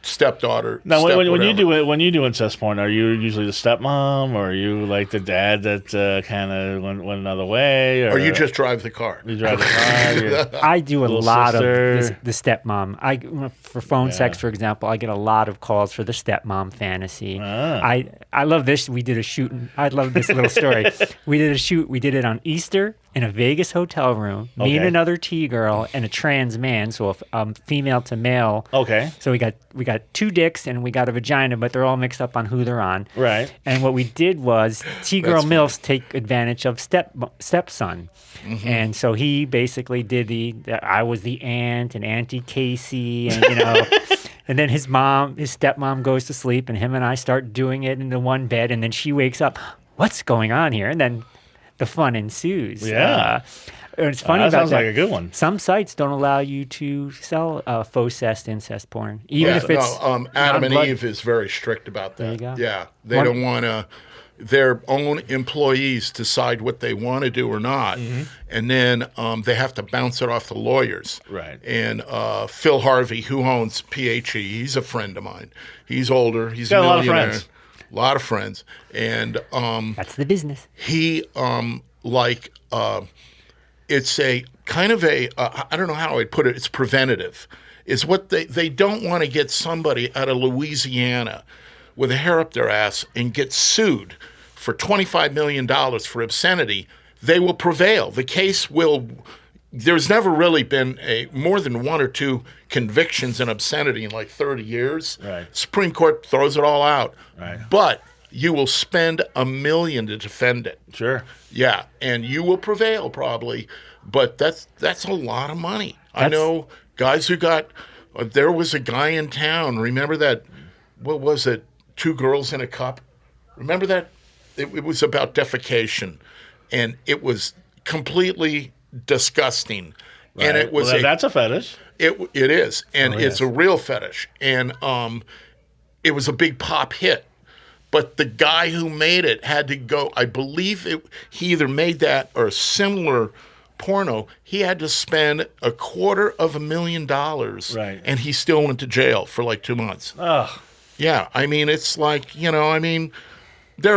Stepdaughter. Now, step when you whatever. do incest porn, are you usually the stepmom, or are you like the dad that kind of went another way, Or you just drive the car. you drive the car? I do a Little lot sister. of the stepmom. For phone sex, for example, I get a lot of calls for the stepmom fantasy. I love this. We did a shoot. I love this little story. We did a shoot. We did it on Easter in a Vegas hotel room. Me and another T-girl and a trans man, so female to male. Okay. So we got two dicks and we got a vagina, but they're all mixed up on who they're on. Right. And what we did was T-girl That's MILFs take advantage of stepson. Mm-hmm. And so he basically did I was the aunt and Auntie Kacy and and then his stepmom goes to sleep and him and I start doing it in the one bed and then she wakes up, what's going on here? And then the fun ensues. Yeah. And it's funny that about sounds that. like a good one. Some sites don't allow you to sell faux incest porn, even if it's Adam and non-blood. Eve is very strict about that. There you go. Yeah, they don't want to. Their own employees decide what they want to do or not, and then they have to bounce it off the lawyers. Right. And Phil Harvey, who owns PHE, he's a friend of mine. He's older. He's Got a lot of millionaire. friends. A lot of friends, and That's the business. he it's a kind of a I don't know how I'd put it. It's preventative. Is what they don't want to get somebody out of Louisiana with a hair up their ass and get sued for $25 million for obscenity. They will prevail. The case will. There's never really been more than one or two convictions in obscenity in like 30 years. Right. Supreme Court throws it all out. Right. But you will spend $1 million to defend it. Sure. Yeah, and you will prevail probably, but that's a lot of money. I know guys who got. There was a guy in town. Remember that? What was it? 2 girls in a cup. Remember that? It was about defecation, and it was completely disgusting. Right. And it was that's a fetish. It is, and it's a real fetish, and it was a big pop hit. But the guy who made it had to go. I believe he either made that or a similar porno. He had to spend $250,000, Right. and he still went to jail for like 2 months. Ugh. Yeah, I mean, it's like there are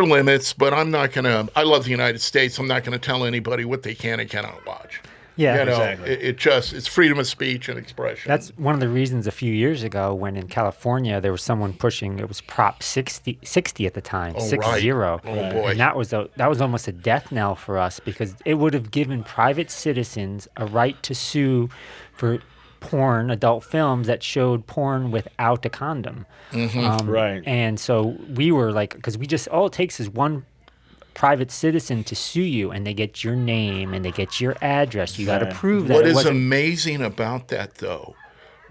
limits, but I'm not gonna. I love the United States. I'm not gonna tell anybody what they can and cannot watch. Yeah, Exactly. It's freedom of speech and expression. That's one of the reasons a few years ago when in California there was someone pushing, it was Prop 60 at the time, 60. right. Oh, boy. And that was almost a death knell for us because it would have given private citizens a right to sue for porn, adult films that showed porn without a condom. Right. And so we were like, because all it takes is one private citizen to sue you and they get your name and they get your address. You got to prove that What it is wasn't. amazing about that, though,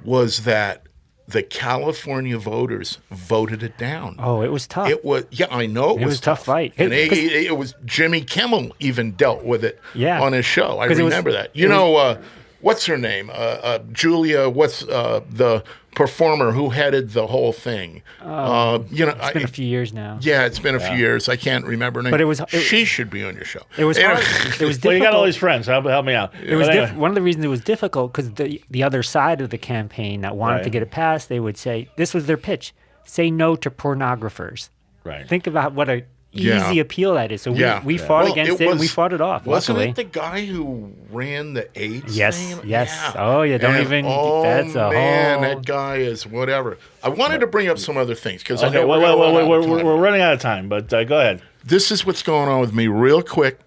was that the California voters voted it down. Oh, it was tough. It was, yeah, I know It was a tough fight. And 'Cause- it was Jimmy Kimmel even dealt with it Yeah. on his show. I 'Cause it was- remember that. it was- What's her name? Julia. What's the performer who headed the whole thing? It's been a few years now. Yeah, it's been a few years. I can't remember her name. But it was- she should be on your show. It was Anyway. hard. It was difficult. Well, you got all these friends. Help me out. It was But anyway. one of the reasons it was difficult because the other side of the campaign that wanted to Right. get it passed, they would say this was their pitch: say no to pornographers. Right. Think about what a Yeah. easy appeal that is. So we fought Well, against it and we fought it off. Wasn't luckily. it the guy who ran the AIDS Yes, thing? yes. Yeah. Oh, yeah, don't And, even- Oh, that's a man, whole- that guy is whatever. I wanted to bring up some other things because I Okay, know we're running out of time, but go ahead. This is what's going on with me real quick.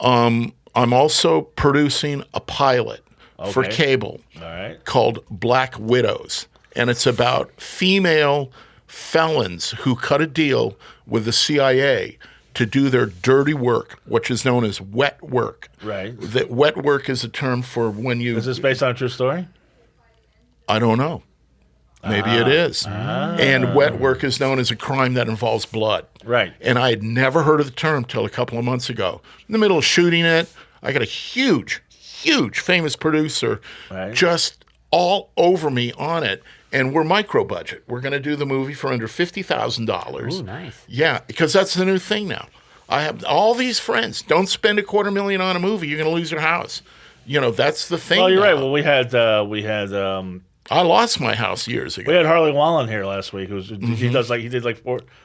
I'm also producing a pilot for Okay. cable All right. called Black Widows, and it's about female felons who cut a deal with the CIA to do their dirty work, which is known as wet work. Right. That wet work is a term for when you. Is this based on a true story? I don't know. Maybe it is. And wet work is known as a crime that involves blood. Right. And I had never heard of the term till a couple of months ago. In the middle of shooting it, I got a huge famous producer just all over me on it. And we're micro budget. We're going to do the movie for under $50,000. Ooh, nice. Yeah, because that's the new thing now. I have all these friends. Don't spend $250,000 on a movie. You're going to lose your house. You know, that's the thing. Well, you're now. right. Well, we had I lost my house years ago. we had Harley Wallen here last week. He did like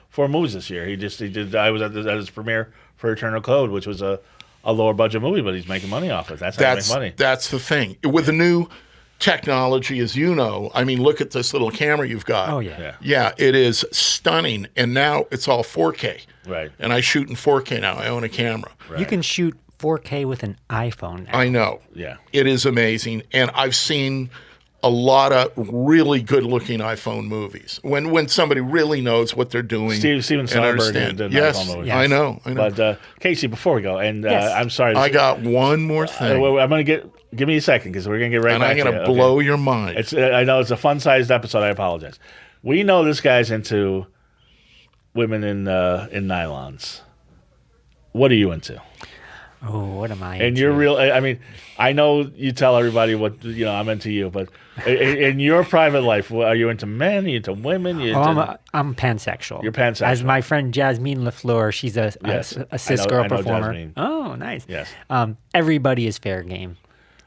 four movies this year. He did. I was at his premiere for Eternal Code, which was a lower budget movie, but he's making money off it. That's how you make money. That's the thing. With the new technology, as you know, I mean, look at this little camera you've got. Oh, yeah. Yeah, it is stunning. And now it's all 4K. Right. And I shoot in 4K now. I own a camera. Right. You can shoot 4K with an iPhone now. I know. Yeah. It is amazing. And I've seen a lot of really good-looking iPhone movies. When somebody really knows what they're doing. Steven and Soderbergh understand. did an Yes, iPhone movie. I know. But Kacy, before we go, and Yes. I'm sorry. I got one more thing. I'm going to give me a second because we're going to get right and back I'm to going it. to blow your mind. It's I know it's a fun-sized episode. I apologize. We know this guy's into women in nylons. What are you into? Oh, what am I? And into? you're real. I mean, I know you tell everybody what I'm into you, but in your private life, are you into men? Are you into women? I'm pansexual. You're pansexual. As my friend Jasmine LaFleur, she's a cis girl I know performer. Jasmine. Oh, nice. Yes. Everybody is fair game.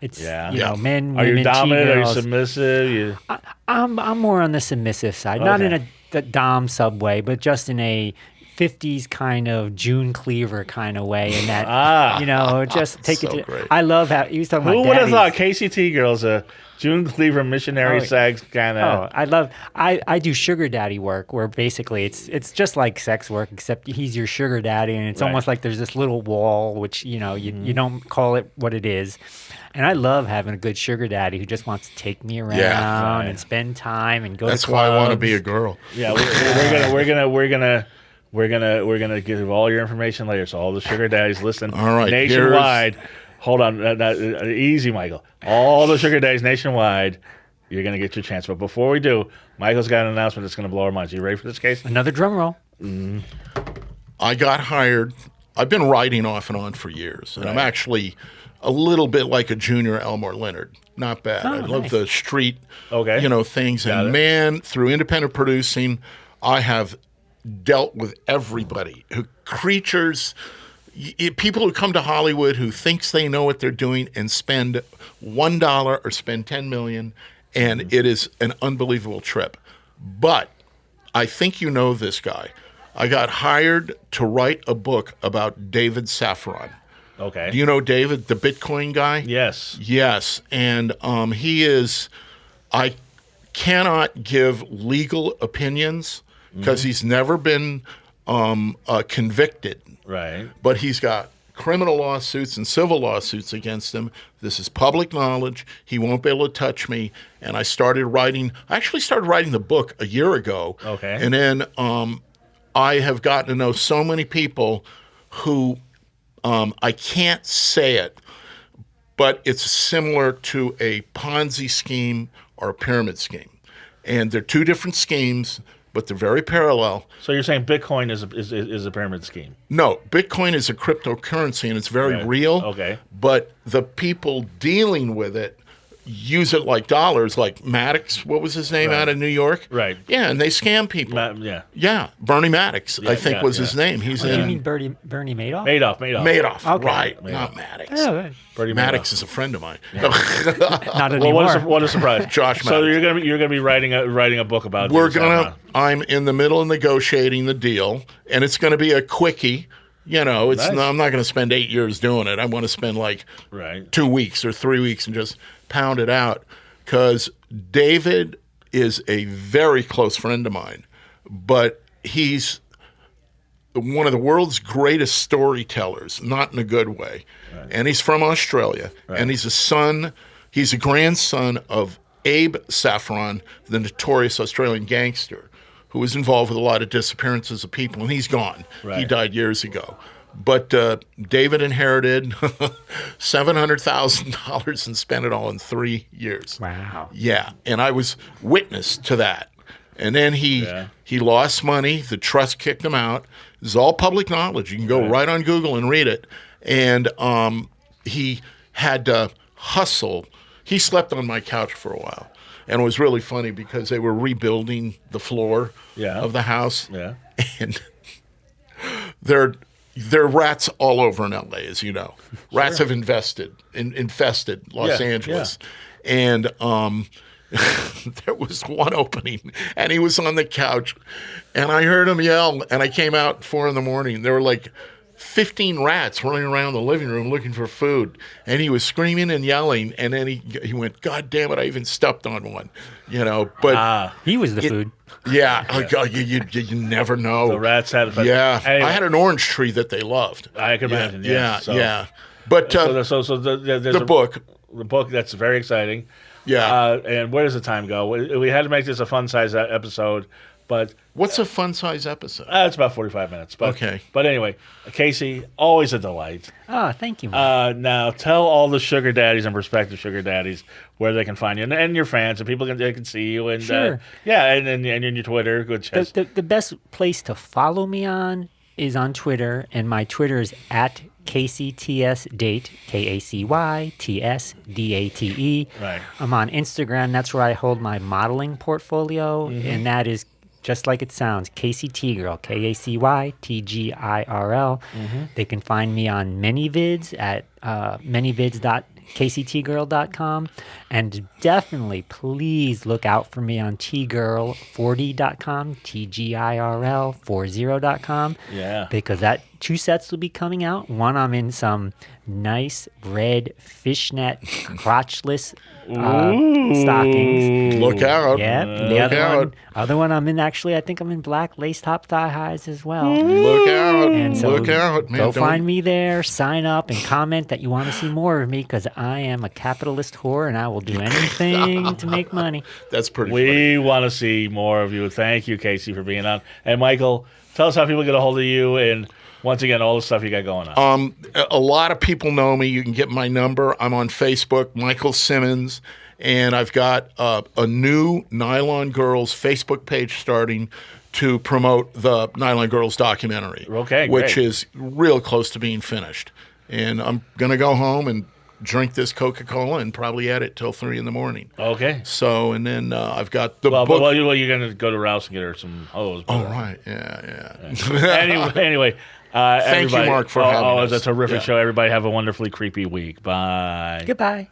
It's men, Are you women, dominant? Are you T-girls. submissive? I'm more on the submissive side, not in a dom subway, but just in a 50s kind of June Cleaver kind of way, in that just take So it. great. I love how he was talking Who about. would have thought daddies. Kacy TGirl's a June Cleaver missionary sags kind of? Oh, I do sugar daddy work where basically it's just like sex work, except he's your sugar daddy, and it's almost like there's this little wall which you don't call it what it is. And I love having a good sugar daddy who just wants to take me around and spend time and go. That's to why I want to clubs. be a girl. Yeah, we're gonna give all your information later. So all the sugar daddies listen. All right, nationwide. Hold on, easy, Michael. All the sugar daddies nationwide. You're gonna get your chance. But before we do, Michael's got an announcement that's gonna blow our minds. You ready for this, case? Another drum roll. I got hired. I've been writing off and on for years, and I'm actually a little bit like a junior Elmore Leonard. Not bad. I love nice. the street, things. Got And it. man, through independent producing, I have dealt with everybody, creatures, people who come to Hollywood who thinks they know what they're doing and spend $1 or spend $10 million, and it is an unbelievable trip. But I think you know this guy. I got hired to write a book about David Safran. Okay. Do you know David, the Bitcoin guy? Yes. Yes, and he is. I cannot give legal opinions because he's never been convicted. Right. But he's got criminal lawsuits and civil lawsuits against him. This is public knowledge. He won't be able to touch me. And I actually started writing the book a year ago. Okay. And then I have gotten to know so many people who I can't say it, but it's similar to a Ponzi scheme or a pyramid scheme. And they're two different schemes, but they're very parallel. So you're saying Bitcoin is a pyramid scheme? No, Bitcoin is a cryptocurrency, and it's very real. Okay. But the people dealing with it use it like dollars, like Maddox, what was his name, out of New York? Right. Yeah, and they scam people. Yeah. Yeah, Bernie Maddox, I think was his name. He's Do you in mean Bernie Madoff? Madoff. Madoff, Okay. right, Madoff. not Maddox. Oh, right. Bernie Maddox Madoff. is a friend of mine. Not Well, anymore. what a surprise, Josh So Maddox. you're gonna be writing a book about. I'm in the middle of negotiating the deal, and it's going to be a quickie. I'm not going to spend 8 years doing it. I want to spend like 2 weeks or 3 weeks and just pound it out. Because David is a very close friend of mine, but he's one of the world's greatest storytellers, not in a good way. Right. And he's from Australia, and he's a grandson of Abe Safran, the notorious Australian gangster, who was involved with a lot of disappearances of people, and he's gone. Right. He died years ago. But David inherited $700,000 and spent it all in 3 years. Wow. Yeah, and I was witness to that. And then he lost money. The trust kicked him out. This is all public knowledge. You can go right on Google and read it. And he had to hustle. He slept on my couch for a while. And it was really funny because they were rebuilding the floor of the house. Yeah. And there are rats all over in LA, as you know. Rats have infested Los Angeles. And there was one opening, and he was on the couch, and I heard him yell, and I came out at 4 a.m. There were like 15 rats running around the living room looking for food, and he was screaming and yelling, and then he went, God damn it, I even stepped on one, but he was the food. Yeah, you never know. The rats had a Yeah, anyway. I had an orange tree that they loved. I can imagine. Yeah. But there's the book. The book, that's very exciting. Yeah. And where does the time go? We had to make this a fun size episode, but What's a fun size episode? it's about 45 minutes. But, Okay. But anyway, Kacy, always a delight. Oh, thank you, Mike. Now tell all the sugar daddies and prospective sugar daddies where they can find you and your fans, and people they can see you. And Sure. And your Twitter. Good chance. The best place to follow me on is on Twitter, and my Twitter is at KacyTSDate, KacyTSDate. Right. I'm on Instagram. That's where I hold my modeling portfolio, and that is just like it sounds, Kacy TGirl, KacyTGirl. They can find me on ManyVids at manyvids.KacyTGirl.com. And definitely, please look out for me on TGirl40.com, TGIRL40.com. Yeah. Because that 2 sets will be coming out. One, I'm in some nice red fishnet crotchless stockings. Look out. Yeah. Look out. Other one I'm in, actually, I think I'm in black lace top thigh highs as well. Look out. And so Look out, man. go find me there, sign up, and comment that you want to see more of me, because I am a capitalist whore and I will do anything to make money. That's pretty funny. We want to see more of you. Thank you, Kacy, for being on. And Michael, tell us how people get a hold of you and once again, all the stuff you got going on. A lot of people know me. You can get my number. I'm on Facebook, Michael Simmons, and I've got a new Nylon Girls Facebook page starting to promote the Nylon Girls documentary. Okay, which great. is real close to being finished. And I'm going to go home and drink this Coca-Cola and probably at it till 3 a.m. Okay. So, and then I've got the Well, book. you're going to go to Rouse and get her some hose. Oh, right. Yeah. Anyway. Thank you, everybody, Mark, for having us. It's a terrific Yeah. show. Everybody have a wonderfully creepy week. Bye. Goodbye.